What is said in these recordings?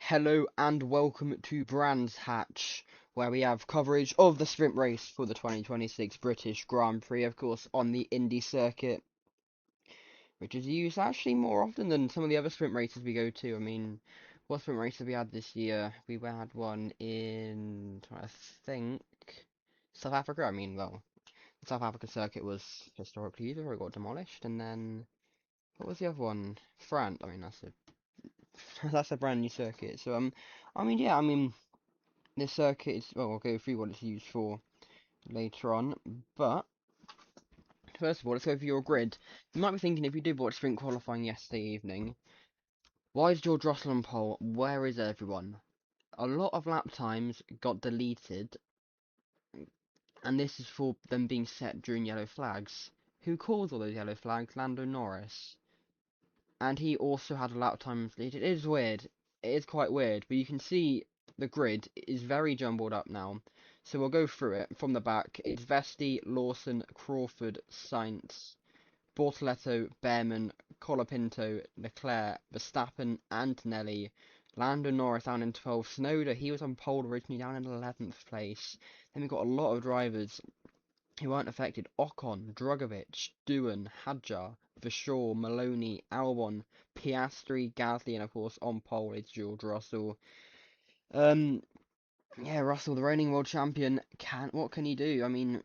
Hello and welcome to Brands Hatch, where we have coverage of the sprint race for the 2026 British Grand Prix, of course, on the Indy circuit, which is used actually more often than some of the other sprint races we go to. I mean, what sprint races have we had this year? We had one in, I think, South Africa. I mean, well, the South African circuit was historically used before it got demolished, and then, what was the other one? France. I mean, that's a brand new circuit. So, this circuit is, well, I'll go through what it's used for later on, but first of all, let's go through your grid. You might be thinking, if you did watch sprint qualifying yesterday evening, why is George Russell on pole? Where is everyone? A lot of lap times got deleted, and this is for them being set during yellow flags. Who caused all those yellow flags? Lando Norris. And he also had a lap time deleted. It is weird. It is quite weird, but you can see the grid is very jumbled up now. So we'll go through it from the back. It's Vesti, Lawson, Crawford, Sainz, Bortoletto, Behrman, Colapinto, Leclerc, Verstappen, Antonelli, Lando Norris down in 12th, Snowder, he was on pole originally, down in 11th place. Then we've got a lot of drivers who weren't affected. Ocon, Drugovic, Doohan, Hadjar, Vershaw, Maloney, Albon, Piastri, Gasly, and of course on pole is George Russell. Yeah, Russell, the reigning world champion, what can he do? I mean,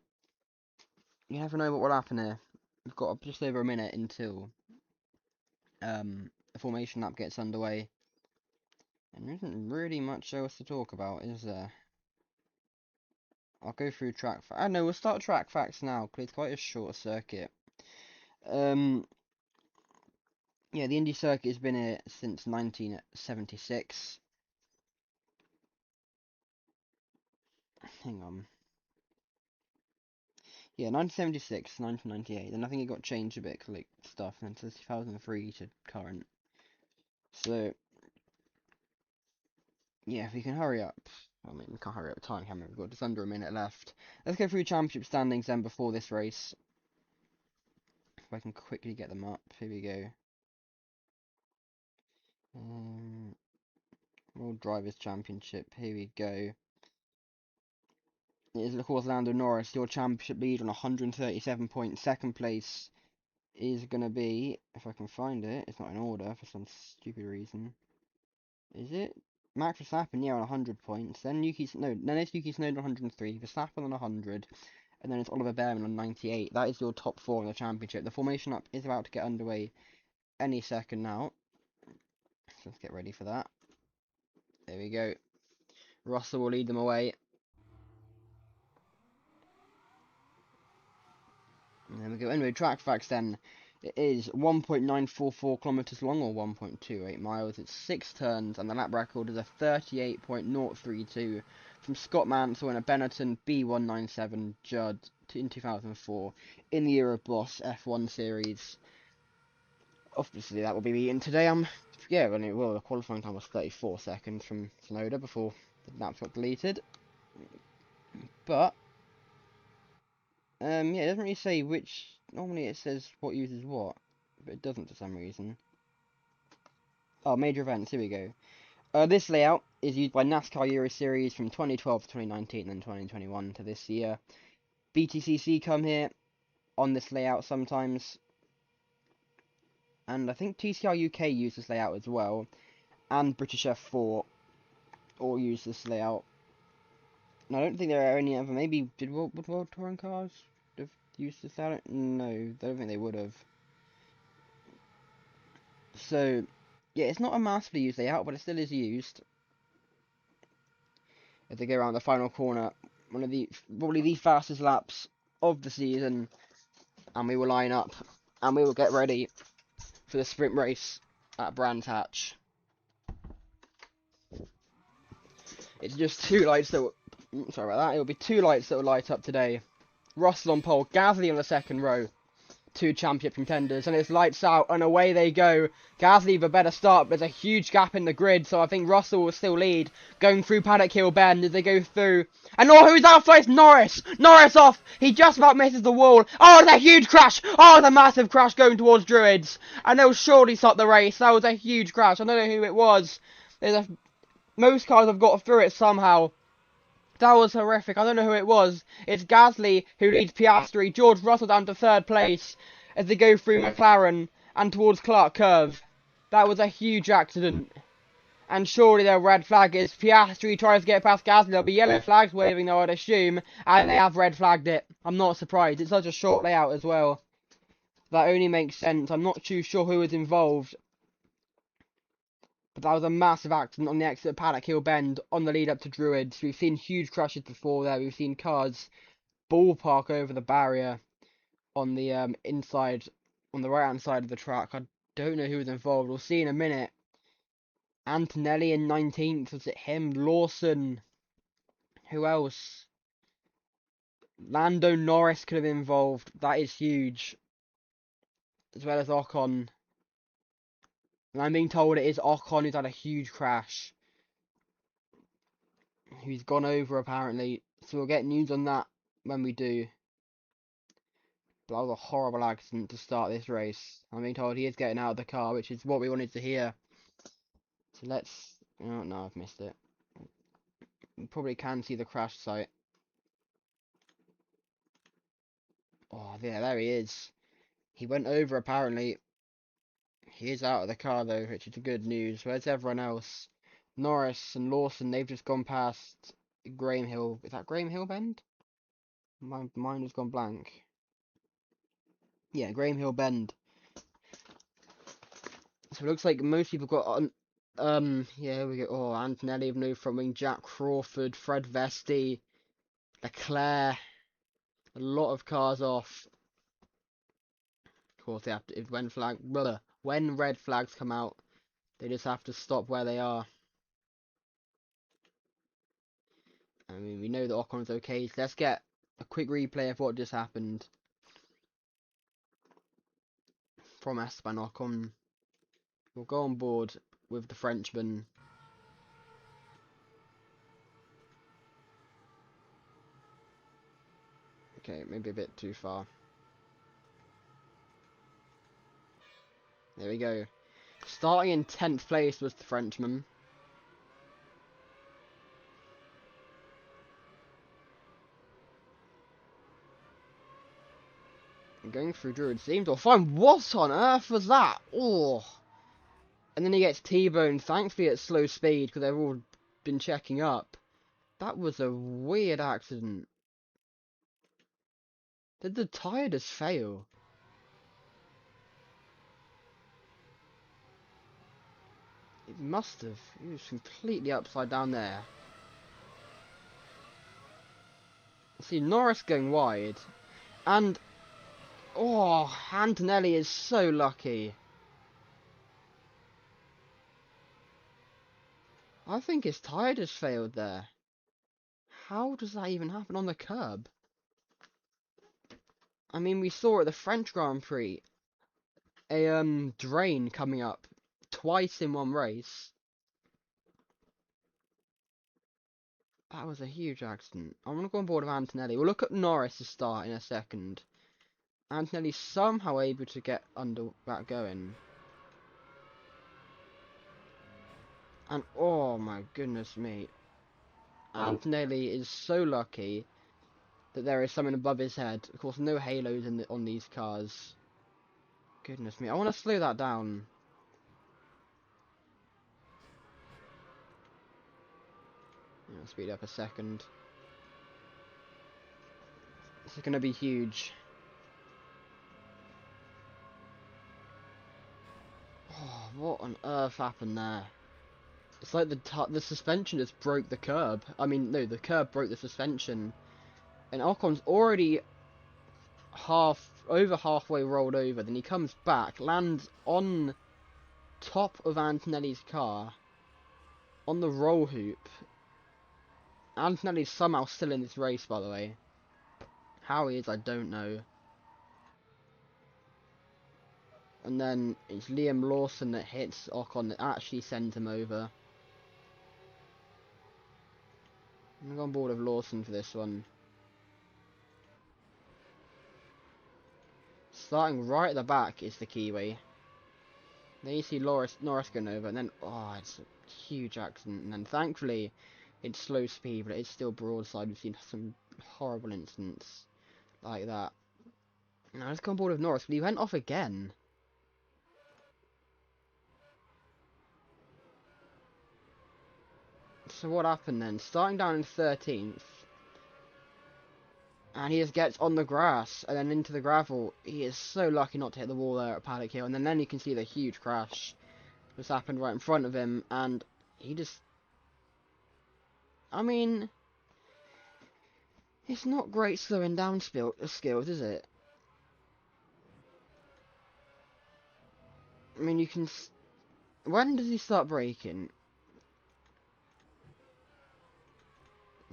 you never know what will happen here. We've got just over a minute until the formation lap gets underway, and there isn't really much else to talk about, is there? I'll go through track facts. I know, we'll start track facts now, because it's quite a short circuit. Yeah, the Indy circuit has been here since 1976. Hang on. Yeah, 1976, 1998, and I think it got changed a bit, like, stuff, and then 2003 to current. So, yeah, if we can hurry up. I mean, we can't hurry up time, can we? We've got just under a minute left. Let's go through championship standings then before this race. If I can quickly get them up. Here we go. World Drivers' Championship. Here we go. It is, of course, Lando Norris, your championship lead on 137 points. Second place is going to be, if I can find it, it's not in order for some stupid reason. Is it? Max Verstappen, yeah, on 100 points. Then it's Yuki Tsunoda on 103, Verstappen on 100, and then it's Oliver Behrman on 98. That is your top four in the championship. The formation up is about to get underway any second now. So let's get ready for that. There we go. Russell will lead them away. And there we go. Anyway, track facts then. It is 1.944 kilometers long, or 1.28 miles. It's 6 turns, and the lap record is a 38.032 from Scott Mansell in a Benetton B197 Judd in 2004 in the Euro Boss F1 series. Obviously, that will be beaten today. Yeah, well, the qualifying time was 34 seconds from Tsunoda before the laps got deleted. But yeah, it doesn't really say which. Normally it says what uses what, but it doesn't for some reason. Oh, major events, here we go. This layout is used by NASCAR Euro Series from 2012 to 2019 and 2021 to this year. BTCC come here on this layout sometimes. And I think TCR UK use this layout as well. And British F4 all use this layout. And I don't think there are any other. Maybe would World Touring Cars have used this layout? No, I don't think they would have. So, yeah, it's not a massively used layout, but it still is used. As they go around the final corner, one of probably the fastest laps of the season, and we will line up, and we will get ready for the sprint race at Brands Hatch. It's just two lights that will, sorry about that, it will be two lights that will light up today. Russell on pole, Gasly on the second row, two championship contenders, and it's lights out, and away they go. Gasly with a better start, but there's a huge gap in the grid, so I think Russell will still lead, going through Paddock Hill Bend as they go through. And who's out first? Norris! Norris off! He just about misses the wall. Oh, it's a huge crash! Oh, it's a massive crash going towards Druids, and they'll surely stop the race. That was a huge crash. I don't know who it was. Most cars have got through it somehow. That was horrific. I don't know who it was. It's Gasly who leads Piastri. George Russell down to third place as they go through McLaren and towards Clark Curve. That was a huge accident. And surely their red flag is Piastri tries to get past Gasly. There'll be yellow flags waving though, I'd assume. And they have red flagged it. I'm not surprised. It's such a short layout as well. That only makes sense. I'm not too sure who was involved. But that was a massive accident on the exit of Paddock Hill Bend on the lead up to Druids. We've seen huge crashes before there. We've seen cars ballpark over the barrier on the inside, on the right hand side of the track. I don't know who was involved. We'll see in a minute. Antonelli in 19th. Was it him? Lawson. Who else? Lando Norris could have been involved. That is huge. As well as Ocon. And I'm being told it is Ocon who's had a huge crash. Who's gone over apparently. So we'll get news on that when we do. But that was a horrible accident to start this race. I'm being told he is getting out of the car, which is what we wanted to hear. So let's... Oh no, I've missed it. You probably can see the crash site. Oh, yeah, there he is. He went over apparently. He is out of the car though, which is good news. Where's everyone else? Norris and Lawson, they've just gone past Graham Hill. Is that Graham Hill Bend? My mind has gone blank. Yeah, Graham Hill Bend. So it looks like most people got on. Yeah, here we go. Oh, Antonelli, no front wing, Jack Crawford, Fred Vesti, Leclerc. A lot of cars off. Of course, they have to. When red flags come out, they just have to stop where they are. I mean, we know that Ocon's okay. So let's get a quick replay of what just happened from Esteban Ocon. We'll go on board with the Frenchman. Okay, maybe a bit too far. There we go. Starting in 10th place was the Frenchman. And going through Druid seems to find what on earth was that? Oh! And then he gets T-boned, thankfully at slow speed, because they've all been checking up. That was a weird accident. Did the tyre just fail? It must have. He was completely upside down there. See, Norris going wide. And... Oh, Antonelli is so lucky. I think his tyre just failed there. How does that even happen on the curb? I mean, we saw at the French Grand Prix a drain coming up twice in one race. That was a huge accident. I'm gonna go on board with Antonelli. We'll look at Norris' start in a second. Antonelli somehow able to get under that going. And oh my goodness me. Antonelli is so lucky that there is something above his head. Of course, no halos on these cars. Goodness me. I want to slow that down. I'll speed up a second. This is going to be huge. Oh, what on earth happened there? It's like the suspension just broke the curb. I mean, no, the curb broke the suspension. And Ocon's already over halfway rolled over. Then he comes back, lands on top of Antonelli's car, on the roll hoop. Antonelli's somehow still in this race, by the way. How he is, I don't know. And then it's Liam Lawson that hits Ocon that actually sends him over. I'm going to go on board with Lawson for this one. Starting right at the back is the Kiwi. Then you see Norris going over, and then, oh, it's huge accident, and then thankfully it's slow speed, but it's still broadside. We've seen some horrible incidents like that. Now let's go on board with Norris, but he went off again. So what happened then? Starting down in 13th, and he just gets on the grass and then into the gravel. He is so lucky not to hit the wall there at Paddock Hill, and then you can see the huge crash that's happened right in front of him, and he just... I mean, it's not great slowing down skills, is it? I mean, you can... When does he start braking?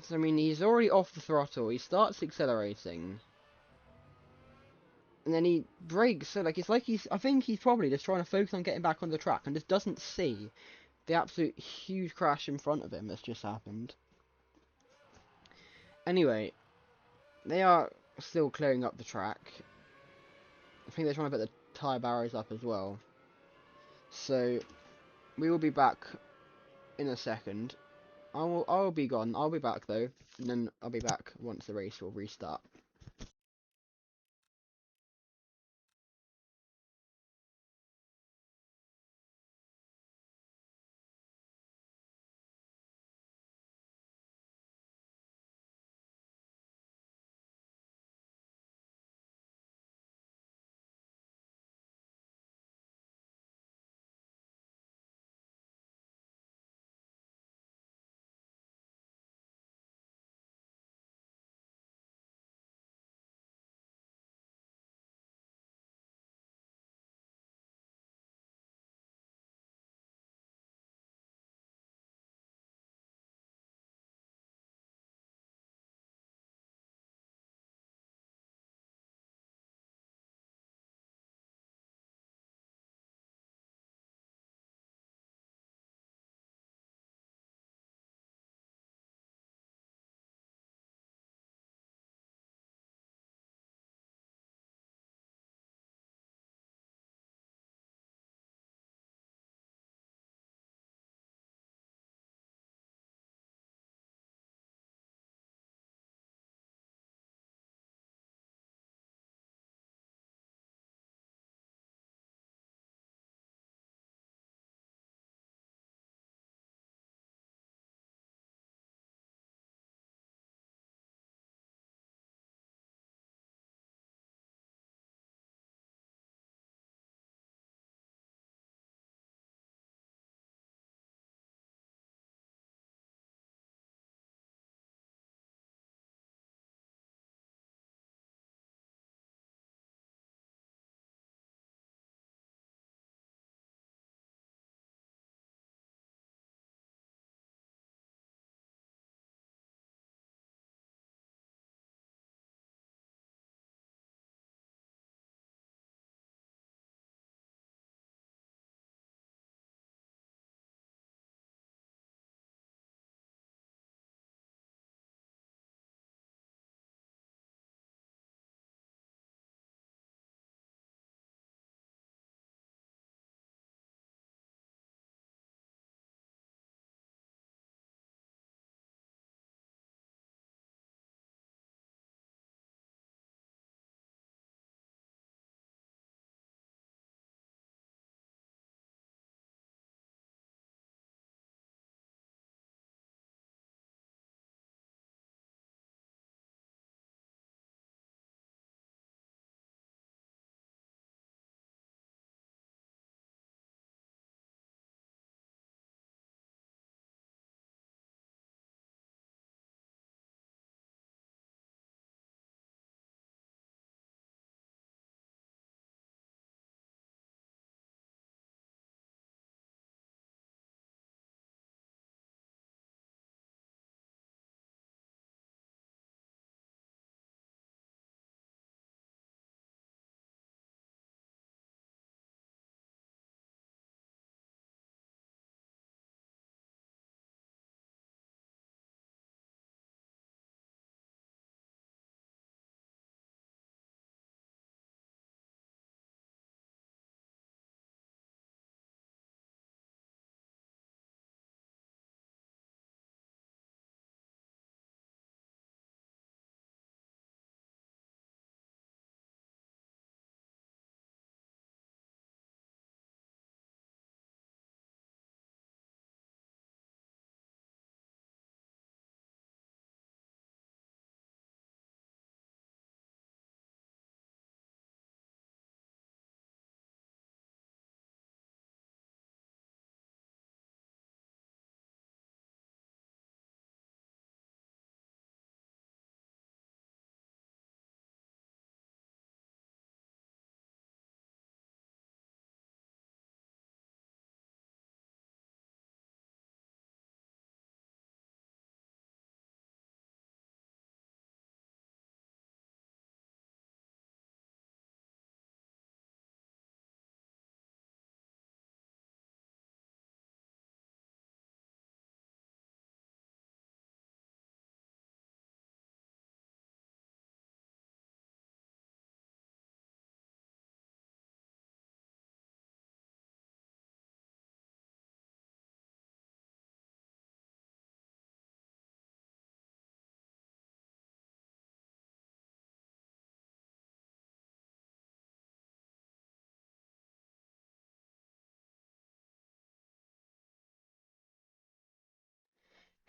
So, I mean, he's already off the throttle. He starts accelerating. And then he brakes. So, like, it's like he's... I think he's probably just trying to focus on getting back on the track and just doesn't see the absolute huge crash in front of him that's just happened. Anyway, they are still clearing up the track. I think they're trying to put the tyre barriers up as well. So, we will be back in a second. I'll be gone. I'll be back though, and then I'll be back once the race will restart.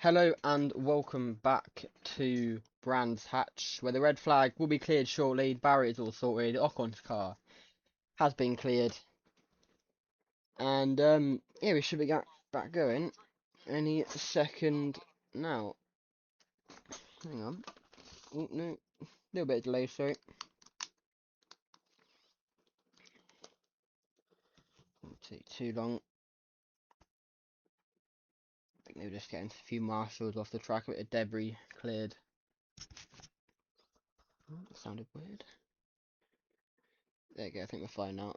Hello and welcome back to Brands Hatch, where the red flag will be cleared shortly. Barriers all sorted. Ocon's car has been cleared, and yeah, we should be back going any second now. Hang on. Oh no, little bit of delay, sorry. Won't take too long. I think they were just getting a few marshals off the track, a bit of debris cleared. Oh, that sounded weird. There you go. I think we're fine now.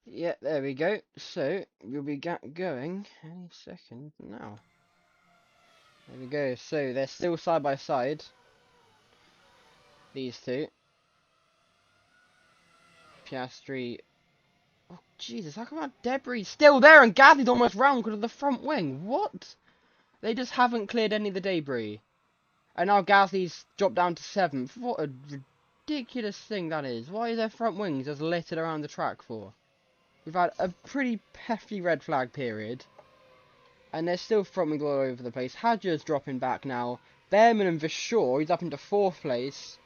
Yeah, there we go. So, we'll be going any second now. There we go. So, they're still side by side. These two. Piastri. Oh, Jesus, how come that debris still there and Gasly's almost round because of the front wing? What? They just haven't cleared any of the debris. And now Gasly's dropped down to 7th. What a ridiculous thing that is. Why is their front wings just littered around the track for? We've had a pretty hefty red flag period. And they're still front wing all over the place. Hadja's dropping back now. Behrman and Vachor, he's up into 4th place.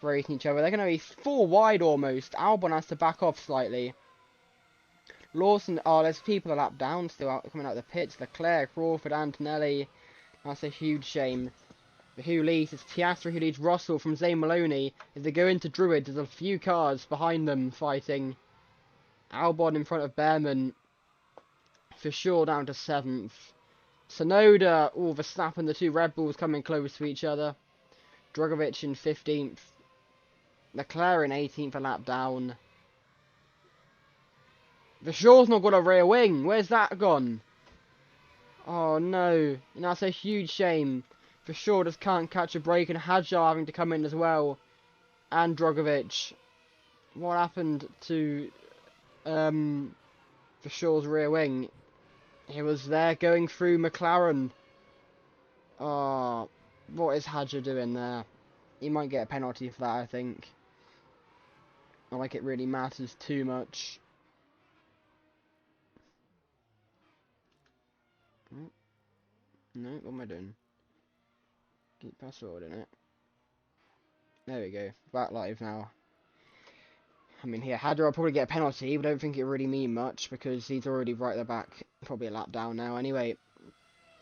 Racing each other. They're going to be 4 wide almost. Albon has to back off slightly. Lawson, oh, there's people a lap down still coming out of the pits. Leclerc, Crawford, Antonelli. That's a huge shame. But who leads? It's Piastri who leads Russell from Zane Maloney. As they go into Druid, there's a few cars behind them fighting. Albon in front of Behrman. For sure down to 7th. Tsunoda, oh, Verstappen, the 2 Red Bulls coming close to each other. Drogovic in 15th. Leclerc in 18th, a lap down. Vachor's not got a rear wing. Where's that gone? Oh no. And that's a huge shame. Vachor just can't catch a break, and Hadjar having to come in as well. And Drogovic. What happened to Vachor's rear wing? He was there going through McLaren. Oh, what is Hadjar doing there? He might get a penalty for that, I think. Not like it really matters too much. No, what am I doing? Keep password in it. There we go. Back live now. I mean, here, Hadjar will probably get a penalty, but I don't think it really mean much because he's already right at the back. Probably a lap down now. Anyway,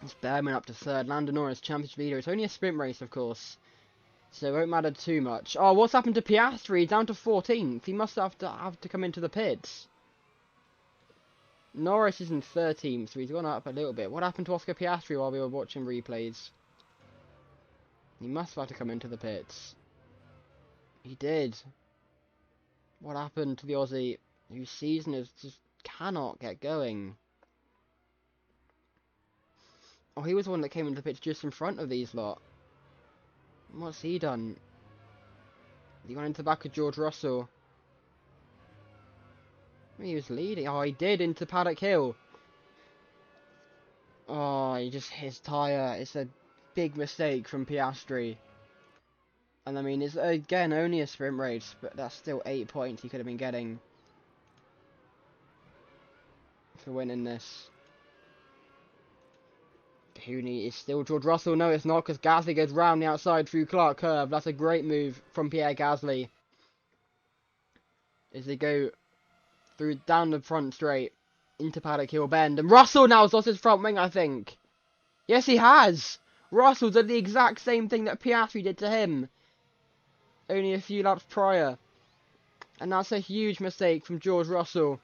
it's Behrman up to 3rd. Lando Norris, championship leader. It's only a sprint race, of course, so it won't matter too much. Oh, what's happened to Piastri? He's down to 14th. He must have to come into the pits. Norris is in 13th, so he's gone up a little bit. What happened to Oscar Piastri while we were watching replays? He must have to come into the pits. He did. What happened to the Aussie whose season is just cannot get going? Oh, he was the one that came into the pits just in front of these lot. What's he done? He gone into the back of George Russell. He was leading. Oh, he did into Paddock Hill. Oh, he just hit his tyre. It's a big mistake from Piastri. And I mean, it's again only a sprint race, but that's still 8 points he could have been getting for winning this. Hooney is still George Russell. No, it's not, because Gasly goes round the outside through Clark Curve. That's a great move from Pierre Gasly. As they go through down the front straight into Paddock Hill Bend. And Russell now has lost his front wing, I think. Yes, he has. Russell did the exact same thing that Piastri did to him only a few laps prior. And that's a huge mistake from George Russell.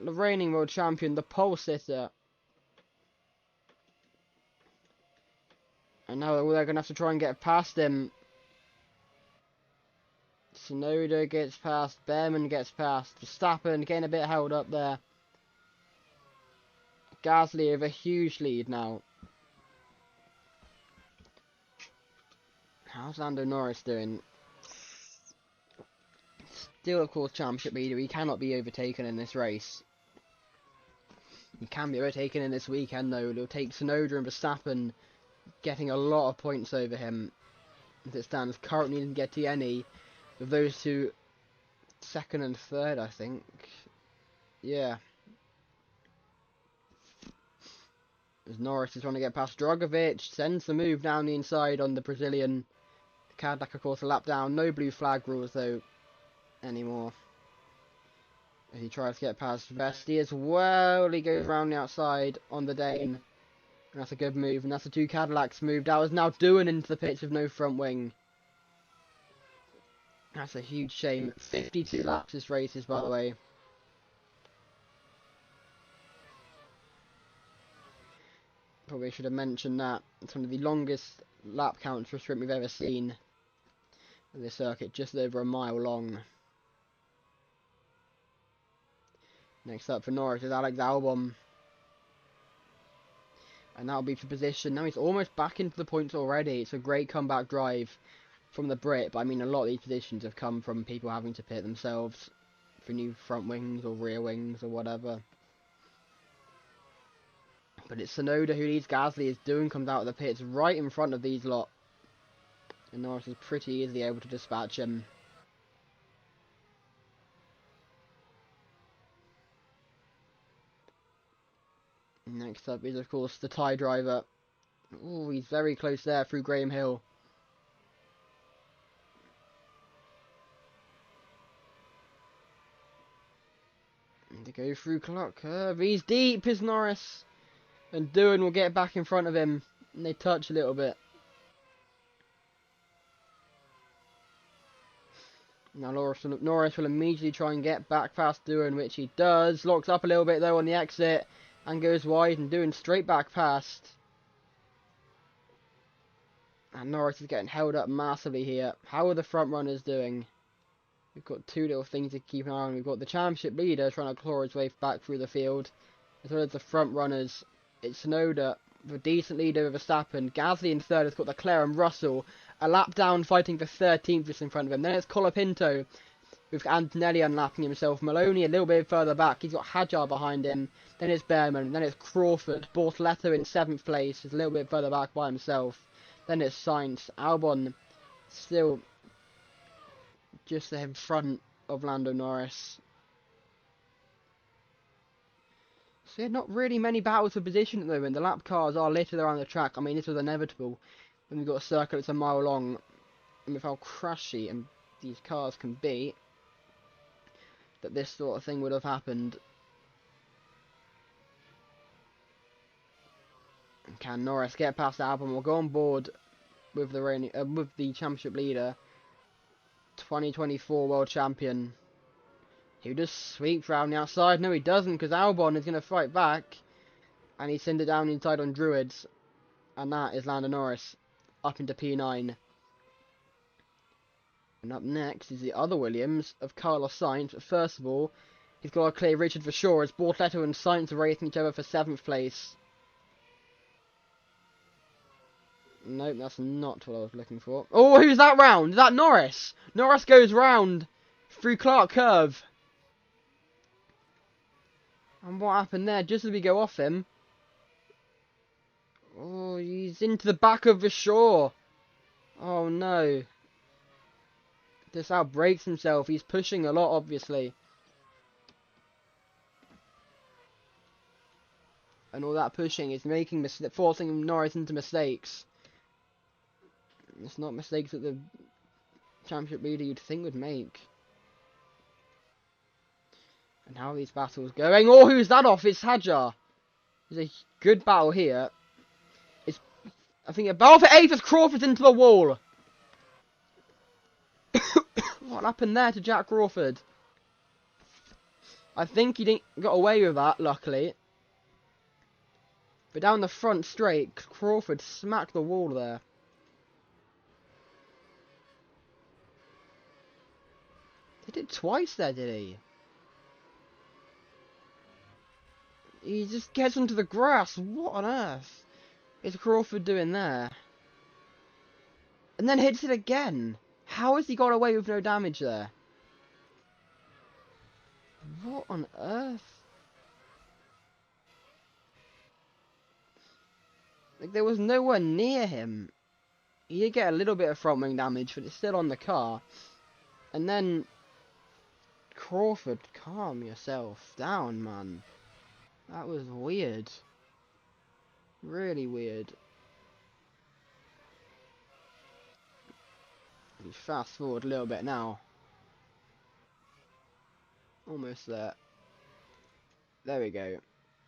The reigning world champion, the pole sitter. And now they're going to have to try and get past him. Tsunoda gets past, Behrman gets past, Verstappen getting a bit held up there. Gasly have a huge lead now. How's Lando Norris doing? Still, of course, championship leader. He cannot be overtaken in this race. He can be overtaken in this weekend, though. It'll take Tsunoda and Verstappen getting a lot of points over him. As it stands, currently doesn't get to any of those two second and third, I think. Yeah. As Norris is trying to get past Drogovic, sends the move down the inside on the Brazilian. Cadillac, of course, a lap down. No blue flag rules, though, anymore. As he tries to get past Vesti as well. He goes around the outside on the Dane. And that's a good move. And that's the two Cadillacs move. That was now doing into the pitch with no front wing. That's a huge shame. 52 laps this race is, by the way. Probably should have mentioned that. It's one of the longest lap counts for a sprint we've ever seen in this circuit, just over a mile long. Next up for Norris is Alex Albon. And that'll be for position. Now he's almost back into the points already. It's a great comeback drive from the Brit. But I mean, a lot of these positions have come from people having to pit themselves for new front wings or rear wings or whatever. But it's Tsunoda who leads Gasly as Doohan comes out of the pits right in front of these lot. And Norris is pretty easily able to dispatch him. Next up is, of course, the Thai driver. Oh, he's very close there through Graham Hill. And to go through Clark Curve. He's deep, is Norris. And Doohan will get back in front of him. And they touch a little bit. Now Norris will immediately try and get back past Doohan, which he does. Locks up a little bit though on the exit. And goes wide and Doohan straight back past. And Norris is getting held up massively here. How are the front runners doing? We've got two little things to keep an eye on. We've got the championship leader trying to claw his way back through the field, as well as the front runners. It's Tsunoda, the decent leader with Verstappen. Gasly in third has got Leclerc and Russell, a lap down fighting for 13th just in front of him. Then it's Colapinto with Antonelli unlapping himself. Maloney a little bit further back. He's got Hadjar behind him. Then it's Behrman. Then it's Crawford. Bortoleto in 7th place. Is a little bit further back by himself. Then it's Sainz. Albon still just in front of Lando Norris. So yeah, not really many battles for position at the moment. The lap cars are littered around the track. I mean, this was inevitable when we've got a circle that's a mile long. And with how crashy and these cars can be, that this sort of thing would have happened. Can Norris get past Albon? We'll go on board with the championship leader, 2024 world champion. He just sweeps round the outside. No, he doesn't, because Albon is going to fight back, and he sends it down inside on Druids, and that is Lando Norris up into P9. And up next is the other Williams of Carlos Sainz. But first of all, he's got to clear Richard for sure, as Bortoleto and Sainz are racing each other for 7th place. Nope, that's not what I was looking for. Oh, who's that round? Is that Norris? Norris goes round through Clark Curve. And what happened there? Just as we go off him. Oh, he's into the back of the shore. Oh no. This out breaks himself. He's pushing a lot, obviously. And all that pushing is forcing Norris into mistakes. It's not mistakes that the championship leader you'd think would make. And how are these battles going? Oh, who's that off? It's Hadjar. There's a good battle here. I think a battle for 8th as Crawford's into the wall. What happened there to Jack Crawford? I think he didn't got away with that, luckily. But down the front straight, Crawford smacked the wall there. He did twice there, did he? He just gets onto the grass. What on earth is Crawford doing there? And then hits it again. How has he got away with no damage there? What on earth? Like, there was nowhere near him. He did get a little bit of front wing damage, but it's still on the car. And then Crawford, calm yourself down, man. That was weird. Really weird. You fast forward a little bit now. Almost there. There we go.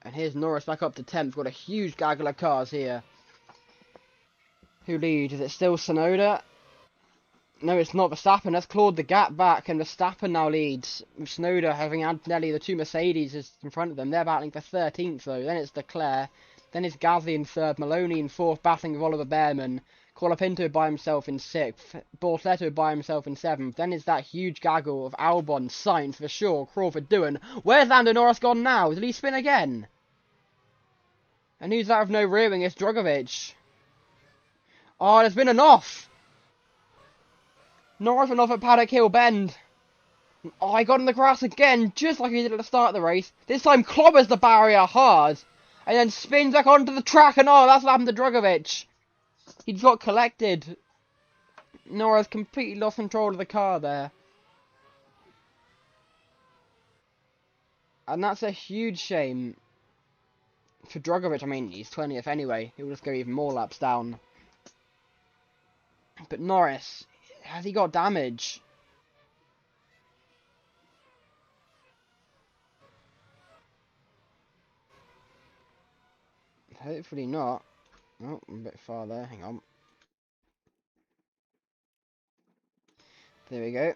And here's Norris back up to 10th. Got a huge gaggle of cars here. Who leads? Is it still Sonoda? No, it's not. Verstappen has clawed the gap back, and Verstappen now leads. With Sonoda having Antonelli, the two Mercedes is in front of them. They're battling for 13th, though. Then it's Leclerc. Then it's Gasly in 3rd. Maloney in 4th, battling with Oliver Behrman. Colapinto by himself in 6th. Bortoleto by himself in 7th. Then is that huge gaggle of Albon, Sainz for sure, Crawford doing. Where's Lando Norris gone now? Did he spin again? And who's that with no rearing? It's Drogovic. Oh, there's been an off. Norris went off at Paddock Hill Bend. Oh, he got in the grass again, just like he did at the start of the race. This time clobbers the barrier hard. And then spins back onto the track, and oh, that's what happened to Drogovic. He got collected. Norris completely lost control of the car there. And that's a huge shame for Drogovic. I mean, he's 20th anyway. He'll just go even more laps down. But Norris, has he got damage? Hopefully not. Oh, I'm a bit far there. Hang on. There we go.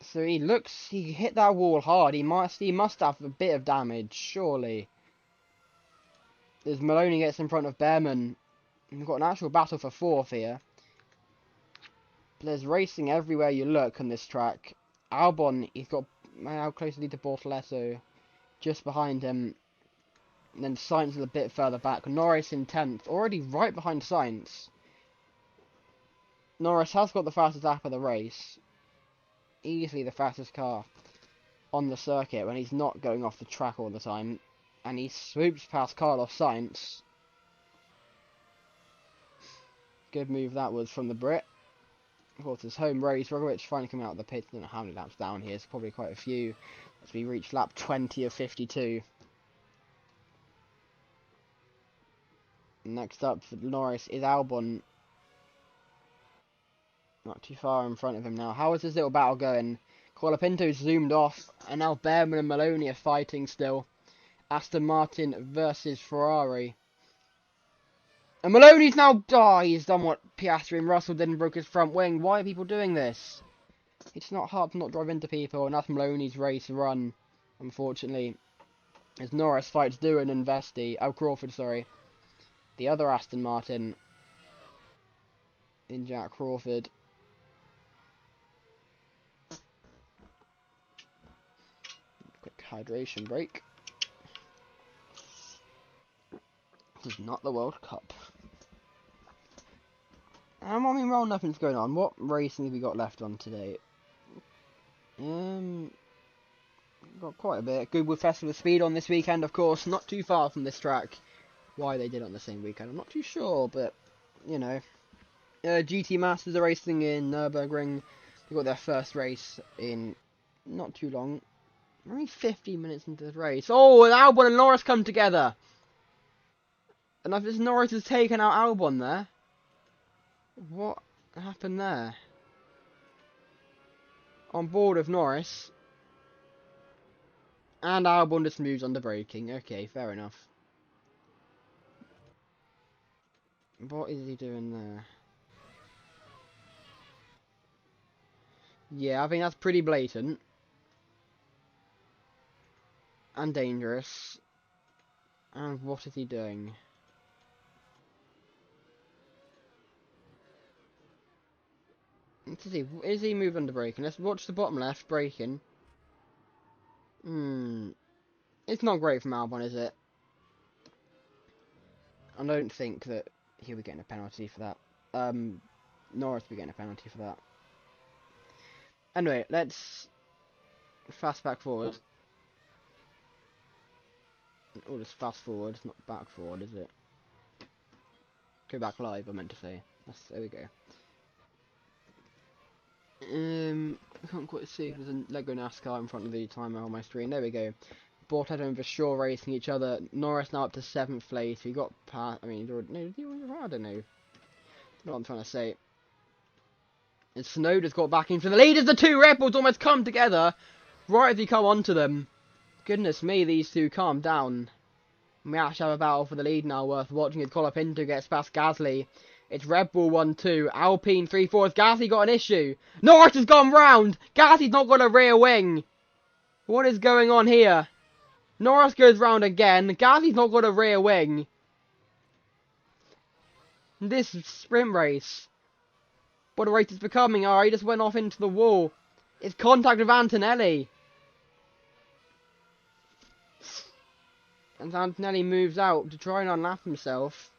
So he hit that wall hard. He must have a bit of damage, surely. As Maloney gets in front of Behrman. We've got an actual battle for 4th here. There's racing everywhere you look on this track. Albon, he's got how close is he to Bortoleto? Just behind him. And then Sainz is a bit further back. Norris in 10th, already right behind Sainz. Norris has got the fastest lap of the race. Easily the fastest car on the circuit when he's not going off the track all the time. And he swoops past Carlos Sainz. Good move that was from the Brit. Of course, his home race. Roglic finally coming out of the pits. I don't know how many laps down here. It's probably quite a few. As we reach lap 20 of 52. Next up for Norris is Albon. Not too far in front of him now. How is this little battle going? Colapinto's zoomed off. And now Behrman and Maloney are fighting still. Aston Martin versus Ferrari. And Maloney's now... Oh, he's done what Piastri and Russell did and broke his front wing. Why are people doing this? It's not hard to not drive into people. And that's Maloney's race run, unfortunately. As Norris fights Doohan and Vesti. Oh, Crawford, sorry. The other Aston Martin. In Jack Crawford. Quick hydration break. This is not the World Cup. I mean, well, nothing's going on. What racing have we got left on today? Got quite a bit. Goodwood Festival of Speed on this weekend, of course. Not too far from this track. Why they did it on the same weekend, I'm not too sure, but, you know. GT Masters are racing in Nürburgring. They got their first race in not too long. Only 15 minutes into the race. Oh, and Albon and Norris come together. And if Norris has taken out Albon there. What happened there? On board of Norris. And Albon just moves on to braking. Okay, fair enough. What is he doing there? Yeah, I think that's pretty blatant. And dangerous. And what is he doing? Let's see, is he moving under braking? Let's watch the bottom left, braking. It's not great from Albon, is it? I don't think that he'll be getting a penalty for that. Norris will be getting a penalty for that. Anyway, let's fast back forward. Or just fast forward, not back forward, is it? Go back live, I meant to say. There we go. I can't quite see if there's a Lego NASCAR in front of the timer on my screen. There we go. Bortet and Vershaw racing each other. Norris now up to 7th place. We got past. I mean, no, I don't know. What I'm trying to say. And Snowder's got back into the lead as the two Red Bulls almost come together. Right as he come onto them. Goodness me, these two calm down. We actually have a battle for the lead now worth watching as Colapinto gets past Gasly. It's Red Bull 1-2, Alpine 3-4. Has Gasly got an issue? Norris has gone round! Gasly's not got a rear wing! What is going on here? Norris goes round again. Gasly's not got a rear wing. This sprint race. What a race it's becoming. Oh, he just went off into the wall. It's contact with Antonelli. And Antonelli moves out to try and unlap himself.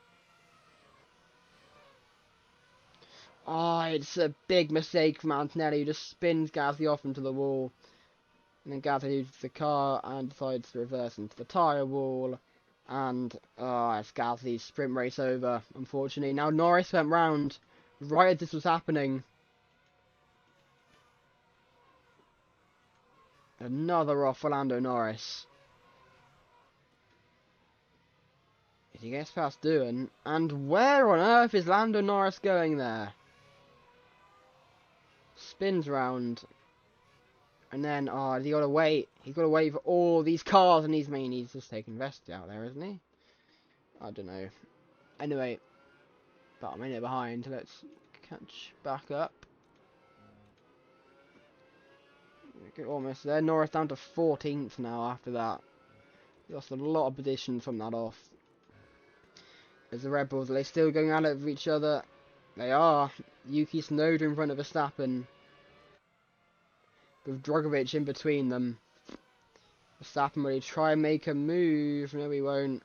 Oh, it's a big mistake from Antonelli, who just spins Gasly off into the wall. And then Gasly uses the car and decides to reverse into the tyre wall. And, it's Gasly's sprint race over, unfortunately. Now Norris went round right as this was happening. Another off for Lando Norris. He gets past Doohan. And where on earth is Lando Norris going there? Spins round. And then, he got to wait. He's got to wait for all these cars, and he's just taking Vesti out there, isn't he? I don't know. Anyway, about a minute behind. Let's catch back up. Get almost there. Norris down to 14th now after that. Lost a lot of position from that off. As the Red Bulls, are they still going at it with each other? They are. Yuki Tsunoda in front of Verstappen, with Drogovic in between them. Verstappen will try and make a move. No, he won't.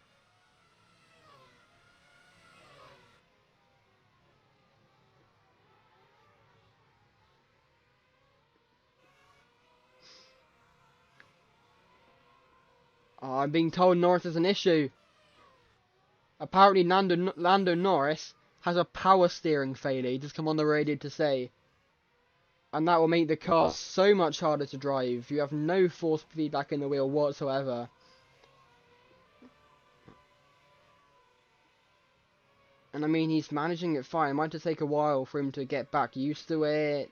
Oh, I'm being told Norris has an issue. Apparently Lando Norris has a power steering failure. He just come on the radio to say. And that will make the car so much harder to drive. You have no force feedback in the wheel whatsoever. And I mean, he's managing it fine. It might just take a while for him to get back used to it.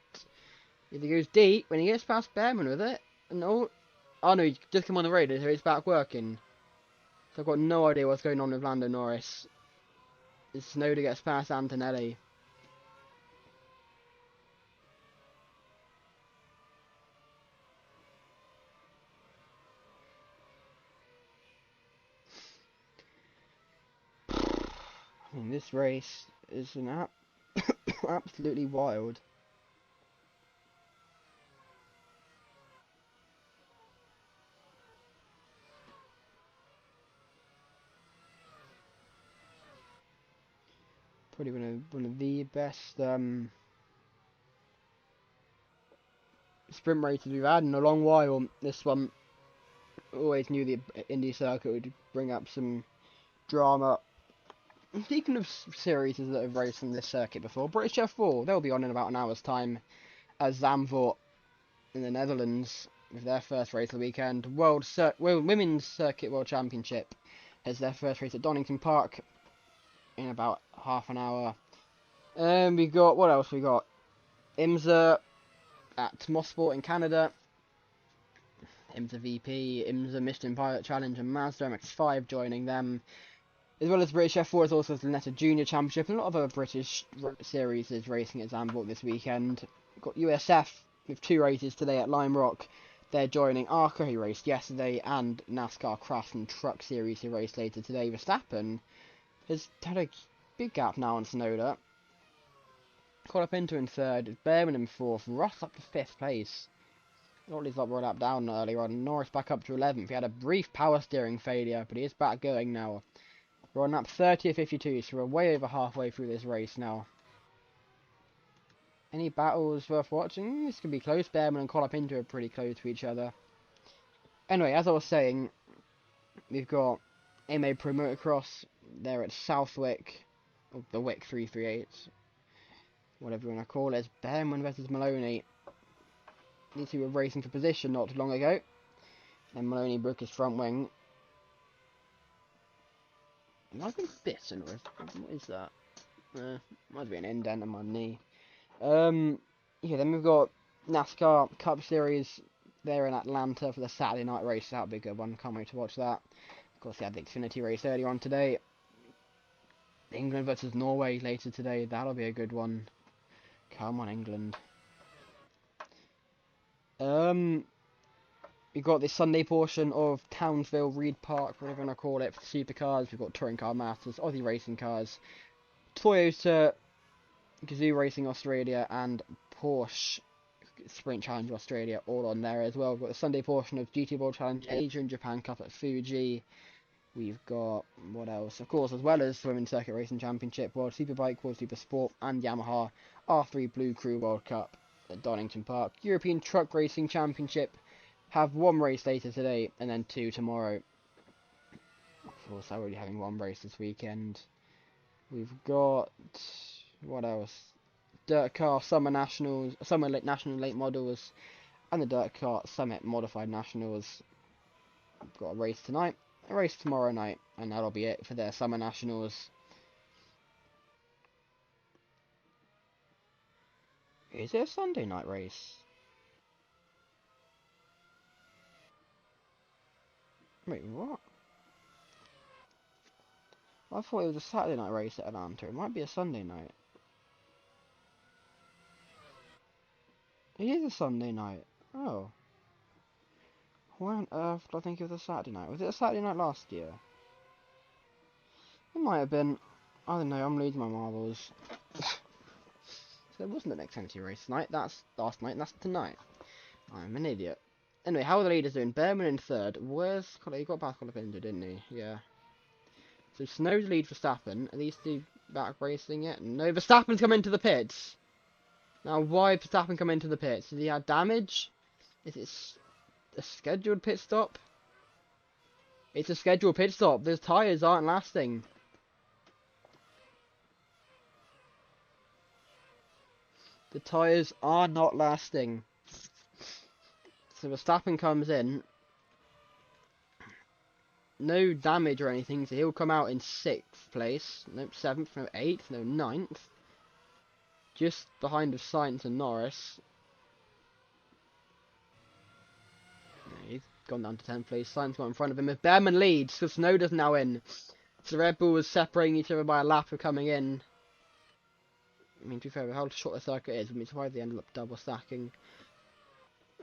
If he goes deep, when he gets past Behrman with it, and oh no, he just come on the radio, so he's back working. So I've got no idea what's going on with Lando Norris. Tsunoda gets past Antonelli. I mean, this race is absolutely wild. Probably one of the best sprint races we've had in a long while. This one, always knew the Indy circuit would bring up some drama. Speaking of series that have raced on this circuit before, British F4, they'll be on in about an hour's time as Zandvoort in the Netherlands with their first race of the weekend. Women's Circuit World Championship has their first race at Donington Park in about half an hour. We got, what else we got? IMSA at Mosport in Canada. IMSA VP, IMSA Michelin Pilot Challenge and Mazda MX-5 joining them. As well as British F4 is also the Netta Junior Championship and a lot of other British series is racing at Zandvoort this weekend. We've got USF with 2 races today at Lime Rock. They're joining ARCA, who raced yesterday, and NASCAR Craft and Truck Series, who raced later today. Verstappen has had a big gap now on Tsunoda. Colapinto in 3rd, Behrman in 4th, Ross up to 5th place. Otley's got one lap down earlier on, Norris back up to 11th. He had a brief power steering failure, but he is back going now. We're on lap 30 of 52, so we're way over halfway through this race now. Any battles worth watching? This could be close. Behrman and Colapinto are pretty close to each other. Anyway, as I was saying, we've got MA Pro Motocross. They're at Southwick, or the Wick 338, whatever you want to call it. It's Behrman versus Maloney. These two were racing for position not too long ago. And Maloney broke his front wing. Am I being bitten, or what is that? Might be an indent on my knee. Yeah, then we've got NASCAR Cup Series there in Atlanta for the Saturday night race. That'll be a good one. Can't wait to watch that. Of course, we had the Xfinity race earlier on today. England versus Norway later today. That'll be a good one. Come on, England. We've got this Sunday portion of Townsville, Reed Park, whatever you want to call it, for the supercars. We've got Touring Car Masters, Aussie Racing Cars, Toyota, Gazoo Racing Australia, and Porsche Sprint Challenge Australia all on there as well. We've got the Sunday portion of GT World Challenge Asia and Japan Cup at Fuji. We've got, what else? Of course, as well as Women's Circuit Racing Championship, World Superbike, World Super Sport, and Yamaha R3 Blue Crew World Cup at Donington Park. European Truck Racing Championship, have one race later today, and then 2 tomorrow. Of course, I'm already having one race this weekend. We've got, what else? Dirt Car Summer Nationals, Summer National Late Models, and the Dirt Car Summit Modified Nationals. We've got a race tonight, a race tomorrow night, and that'll be it for their Summer Nationals. Is it a Sunday night race? Wait, what? I thought it was a Saturday night race at Atlanta. It might be a Sunday night. It is a Sunday night. Oh. Why on earth did I think it was a Saturday night? Was it a Saturday night last year? It might have been. I don't know, I'm losing my marbles. So it wasn't the next Xfinity race tonight. That's last night, and that's tonight. I'm an idiot. Anyway, how are the leaders doing? Behrman in third. Where's He got past Colapinto, didn't he? Yeah. So Snow's lead for Verstappen. Are these two back racing yet? No, Verstappen's come into the pits. Now, why did Verstappen come into the pits? Did he have damage? Is it a scheduled pit stop? It's a scheduled pit stop. Those tyres aren't lasting. The tyres are not lasting. So Verstappen comes in. No damage or anything, so he'll come out in 6th place. No, 7th, no 8th, no 9th. Just behind of Sainz and Norris. He's gone down to 10th place. Sainz got in front of him. If Behrman leads, because Snowden's now in. So Red Bull was separating each other by a lap of coming in. I mean, to be fair, how short the circuit is, I mean, it's why they ended up double stacking.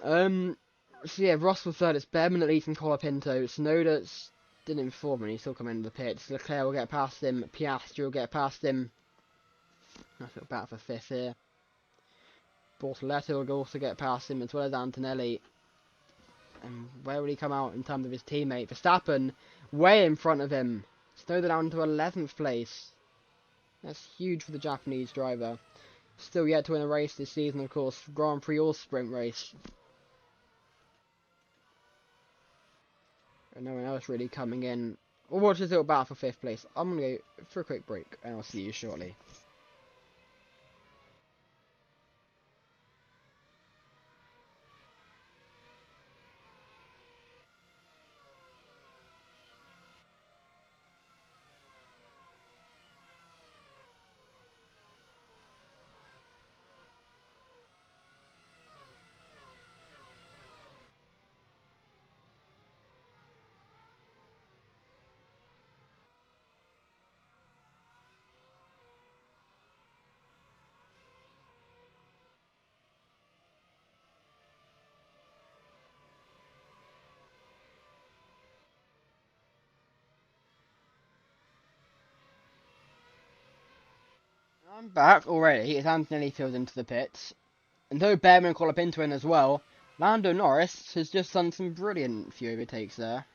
So yeah, Ross was third. It's Behrman that leads from Colapinto. Tsunoda didn't inform him. He's still coming into the pits. Leclerc will get past him. Piastri will get past him. That's a battle for 5th here. Bortoletti will also get past him, as well as Antonelli. And where will he come out in terms of his teammate? Verstappen, way in front of him. Tsunoda down to 11th place. That's huge for the Japanese driver. Still yet to win a race this season, of course. Grand Prix or sprint race. And no one else really coming in. We'll watch this little battle for 5th place. I'm going to go for a quick break, and I'll see you shortly. I'm back already. It's Antonelli filled into the pits. And though Behrman and Colapinto in as well, Lando Norris has just done some brilliant few overtakes there.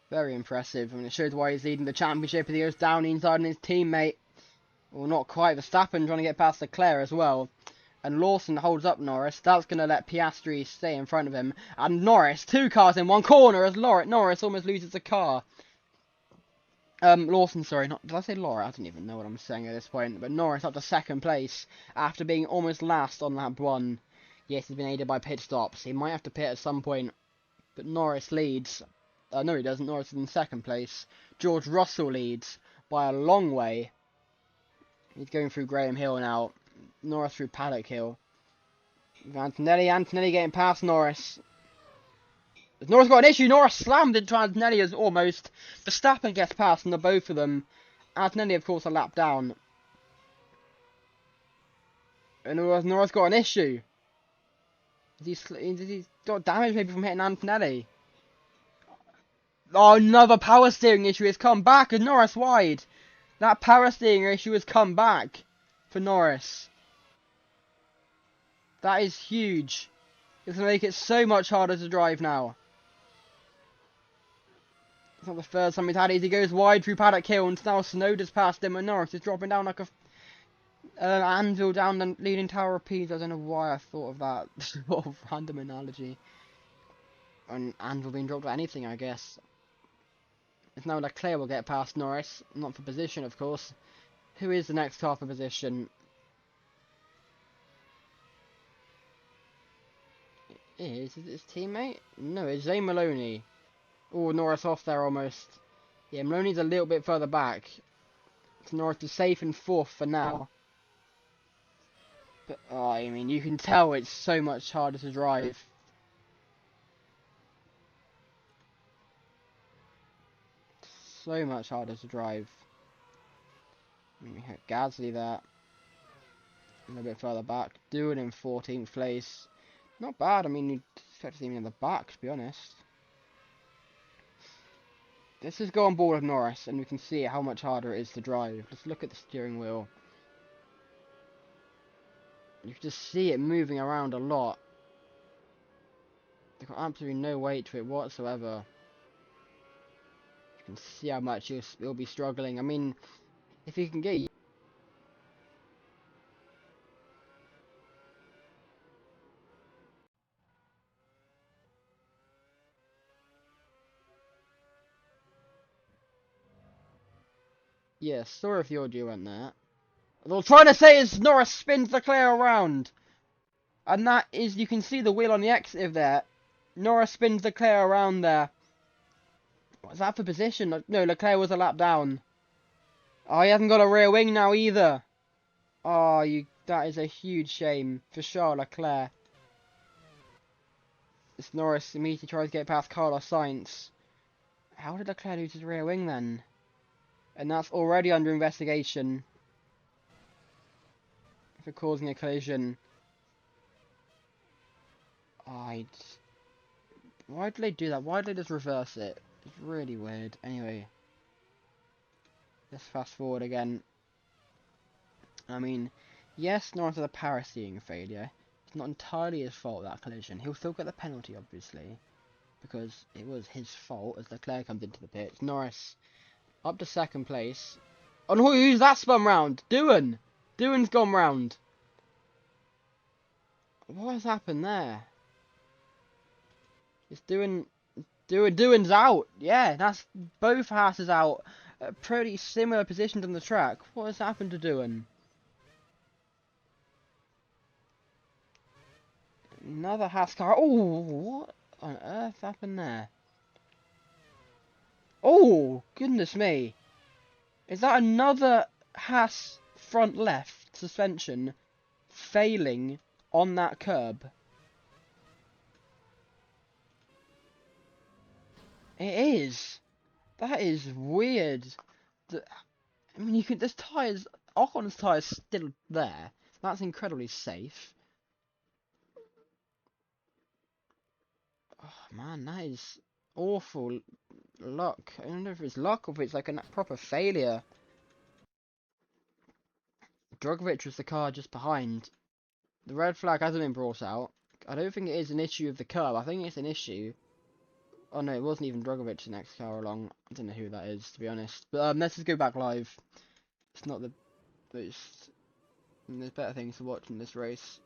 Very impressive. I mean, it shows why he's leading the championship. He goes down inside on his teammate. Well, not quite. Verstappen trying to get past Leclerc as well. And Lawson holds up Norris. That's going to let Piastri stay in front of him. And Norris, 2 cars in one corner as Norris almost loses a car. Lawson, sorry, did I say Laura? I don't even know what I'm saying at this point. But Norris up to 2nd place after being almost last on lap 1. Yes, he's been aided by pit stops. He might have to pit at some point, but Norris leads. No, he doesn't. Norris is in second place. George Russell leads by a long way. He's going through Graham Hill now. Norris through Paddock Hill. Antonelli getting past Norris. Norris got an issue. Norris slammed into Antonelli as almost. Verstappen gets past and the both of them. Antonelli, of course, a lap down. And Norris got an issue. He's got damage maybe from hitting Antonelli. Oh, another power steering issue has come back and Norris wide. That power steering issue has come back for Norris. That is huge. It's going to make it so much harder to drive now. It's not the first time he's had it. He goes wide through Paddock Hill and now Tsunoda's past him and Norris is dropping down like a anvil down the leaning tower of Pisa. I don't know why I thought of that sort of random analogy. An anvil being dropped at anything, I guess. It's now Leclerc will get past Norris. Not for position, of course. Who is the next car for position? Is it his teammate? No, it's Zane Maloney. Oh, Norris off there almost. Yeah, Maloney's a little bit further back. So Norris is safe in fourth for now. But, oh, I mean, you can tell it's so much harder to drive. So much harder to drive. I mean, Gasly there. A little bit further back. Doing in 14th place. Not bad. I mean, you'd expect to see him in the back, to be honest. Let's just go on board with Norris, and we can see how much harder it is to drive. Let's look at the steering wheel. You can just see it moving around a lot. They've got absolutely no weight to it whatsoever. You can see how much you'll be struggling. I mean, if you can get... Yeah, sorry if the audio went there. What I'm trying to say is Norris spins Leclerc around. And that is, you can see the wheel on the exit there. Norris spins Leclerc around there. What's that for position? No, Leclerc was a lap down. Oh, he hasn't got a rear wing now either. Oh, that is a huge shame for Charles Leclerc. It's Norris immediately tries to get past Carlos Sainz. How did Leclerc lose his rear wing then? And that's already under investigation for causing a collision. Why did they do that? Why did they just reverse it? It's really weird. Anyway, let's fast forward again. I mean, yes, Norris had a power steering failure. It's not entirely his fault, that collision. He'll still get the penalty, obviously, because it was his fault as Leclerc comes into the pits. Norris up to second place. Oh no, who's that spun round? Doohan! Doohan's gone round. What has happened there? It's Doohan's out. Yeah, that's both Haas out. Pretty similar positions on the track. What has happened to Doohan? Another Haas car. Oh, what on earth happened there? Oh, goodness me. Is that another Haas front left suspension failing on that curb? It is. That is weird. I mean, there's tyres. Ocon's tyres still there. That's incredibly safe. Oh man, that is awful luck. I don't know if it's luck or if it's like a proper failure. Drogovic was the car just behind. The red flag hasn't been brought out. I don't think it is an issue of the curb. I think it's an issue. Oh no, it wasn't even Drogovic the next car along. I don't know who that is, to be honest. But let's just go back live. It's not the most... There's better things to watch in this race.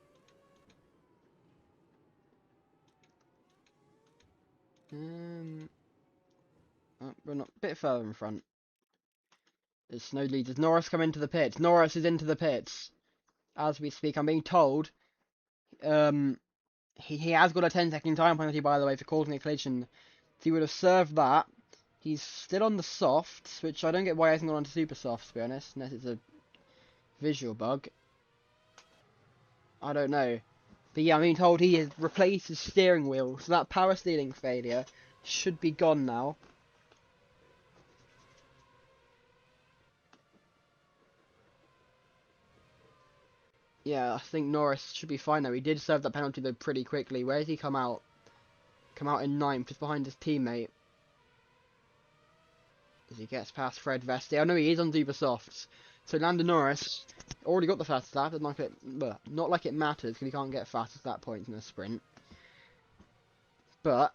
We're not a bit further in front. There's Snow leads. Does Norris come into the pits? Norris is into the pits. As we speak, I'm being told. He has got a 10-second time penalty, by the way, for causing a collision. If he would have served that, he's still on the softs, which I don't get why he hasn't gone on to super softs, to be honest, unless it's a visual bug. I don't know. But yeah, I'm being told he has replaced his steering wheel, so that power steering failure should be gone now. Yeah, I think Norris should be fine now. He did serve that penalty though pretty quickly. Where did he come out? Come out in 9th, just behind his teammate. As he gets past Fred Vesti. I know he is on super softs. So Lando Norris already got the fastest lap. Not like it matters because he can't get fastest lap points in a sprint. But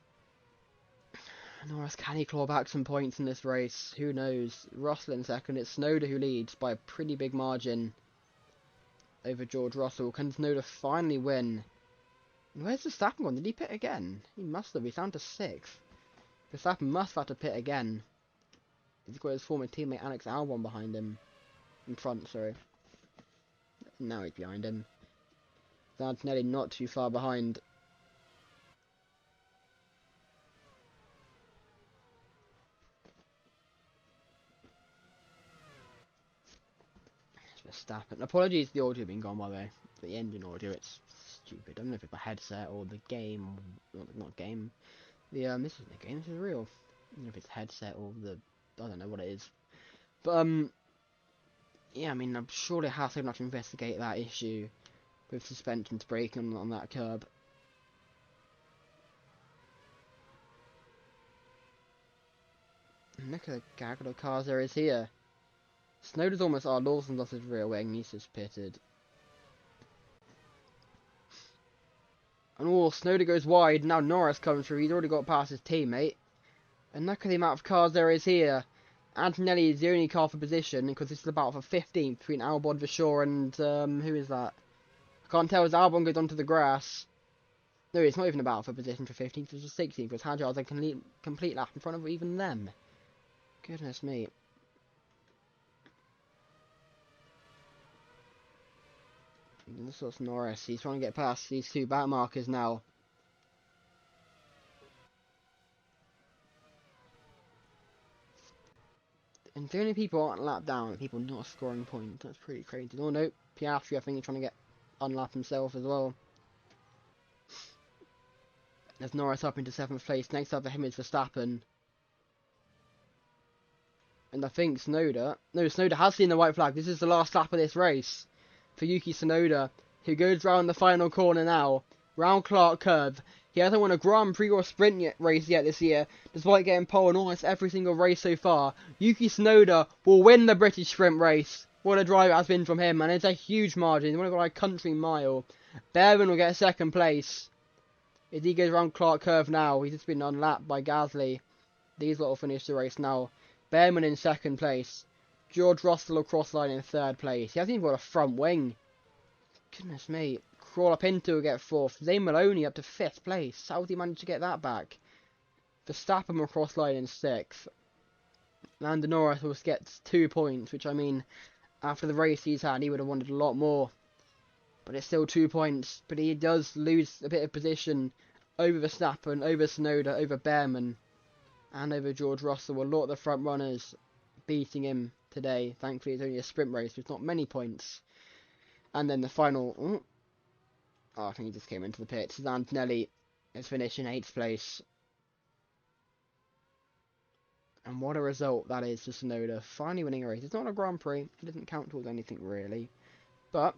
Norris, can he claw back some points in this race? Who knows? Russell in second. It's Snowder who leads by a pretty big margin over George Russell. Can Snowder finally win? Where's Verstappen gone? Did he pit again? He must have. He's down to 6th. Verstappen must have had to pit again. He's got his former teammate Alex Albon behind him. In front, sorry. Now he's behind him. Antonelli not too far behind. Verstappen. Apologies, the audio being gone by the way. The engine audio, it's stupid. I don't know if it's my headset or the game. Not game. This isn't a game. This is real. I don't know if it's headset or the. I don't know what it is. But yeah, I mean, I'm sure they have to have to investigate that issue with suspensions breaking on that curb. Look at the gaggle of cars there is here. Snowder's almost. Oh, Lawson's lost his rear wing. He's just pitted. And Snowder goes wide. Now Norris comes through. He's already got past his teammate. And look at the amount of cars there is here. Antonelli is the only car for position because this is about for 15th between Albon, Vershaw and who is that? I can't tell as Albon goes onto the grass. No, it's not even about for position for 15th. It's just 16th because Hadjar's a complete lap in front of even them. Goodness me. This was Norris. He's trying to get past these two back markers now. And the only people aren't lapped down are people not scoring points. That's pretty crazy. Oh no, Piastri I think is trying to get unlapped himself as well. There's Norris up into 7th place. Next up for him is Verstappen. And I think Snowder has seen the white flag. This is the last lap of this race for Yuki Tsunoda, who goes round the final corner now, round Clark Curve. He hasn't won a Grand Prix or sprint race yet this year, despite getting pole in almost every single race so far. Yuki Tsunoda will win the British sprint race. What a drive it has been from him, and it's a huge margin. He's only got like a country mile. Behrman will get 2nd place. As he goes round Clark Curve now, he's just been unlapped by Gasly. These lot will finish the race now. Behrman in 2nd place. George Russell across line in 3rd place. He hasn't even got a front wing. Goodness me. Crawl up into will get 4th. Zane Maloney up to 5th place. How did he manage to get that back? Verstappen across line in 6th. Lando Norris will get 2 points, which I mean, after the race he's had, he would have wanted a lot more. But it's still 2 points. But he does lose a bit of position over Verstappen, over Tsunoda, over Behrman, and over George Russell. A lot of the front runners beating him today. Thankfully, it's only a sprint race with not many points. And then the final. I think he just came into the pits. Antonelli is finished in 8th place. And what a result that is for Tsunoda. Finally winning a race. It's not a Grand Prix. It doesn't count towards anything really. But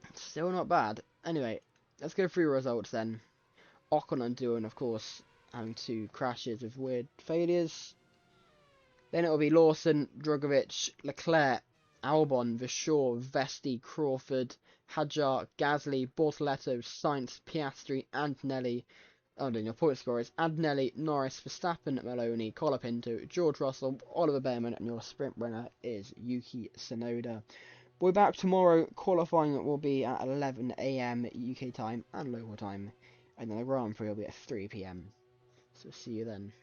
it's still not bad. Anyway, let's go through results then. Ocon and Doohan, of course, having 2 crashes with weird failures. Then it will be Lawson, Drugovich, Leclerc, Albon, Vershaw, Vesti, Crawford, Hadjar, Gasly, Bortoletto, Sainz, Piastri, Antonelli. Oh, then your point scorers: Antonelli, Norris, Verstappen, Maloney, Colapinto, George Russell, Oliver Behrman, and your sprint winner is Yuki Tsunoda. We'll be back tomorrow. Qualifying will be at 11 AM UK time and local time, and then the Grand Prix will be at 3 PM. So see you then.